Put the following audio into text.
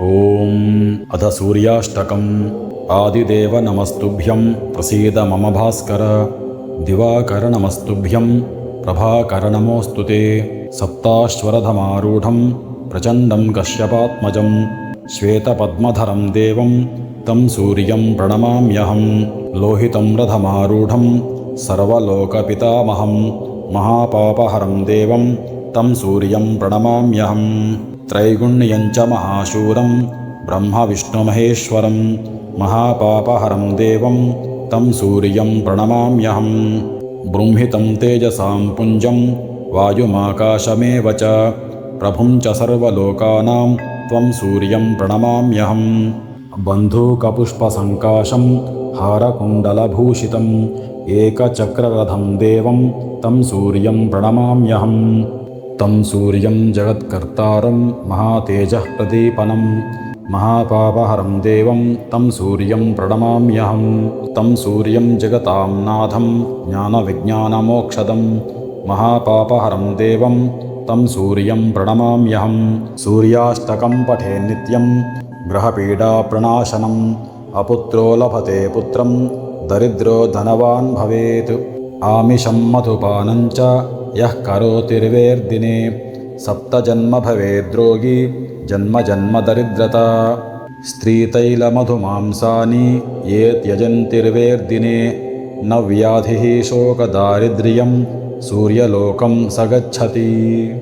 ॐ अथ सूर्याष्टकम्। आदिदेव नमस्तुभ्यं प्रसीद मम भास्कर। दिवाकर नमस्तुभ्यं प्रभाकर नमोऽस्तु ते। सप्ताश्वरधमारूढं प्रचण्डं कश्यपात्मजं श्वेतपद्मधरं देवं तं सूर्यं प्रणमाम्यहं। लोहितं रथमारूढं सर्वलोकपितामहं महापापहरं देवं तं सूर्यं प्रणमाम्यहं। त्रैगुण्यं च महाशूरं ब्रह्मविष्णुमहेश्वरं महापापहरं देवं तं सूर्यं प्रणमाम्यहं। बृंहितं तेजसां पुञ्जं वायुमाकाशमेव च प्रभुं च सर्वलोकानां त्वं सूर्यं प्रणमाम्यहं। बन्धूकपुष्पसङ्काशं हारकुण्डलभूषितम् एकचक्ररथं देवं तं सूर्यं प्रणमाम्यहं। तं सूर्यं जगत्कर्तारं महातेजः प्रदीपनं महापापहरं देवं तं सूर्यं प्रणमाम्यहं। तं सूर्यं जगतां नाथं ज्ञानविज्ञानमोक्षदं महापापहरं देवं तं सूर्यं प्रणमाम्यहं। सूर्याष्टकं पठेन्नित्यं ग्रहपीडाप्रणाशनम् अपुत्रो लभते पुत्रं दरिद्रो धनवान् भवेत्। आमिषं मधुपानं च यः करोतिर्वेर्दिने सप्तजन्म भवेद्रोगी जन्म जन्म दरिद्रता। स्त्रीतैलमधुमांसानि ये त्यजन्तिर्वेर्दिने न व्याधिः शोकदारिद्र्यं सूर्यलोकं स गच्छति।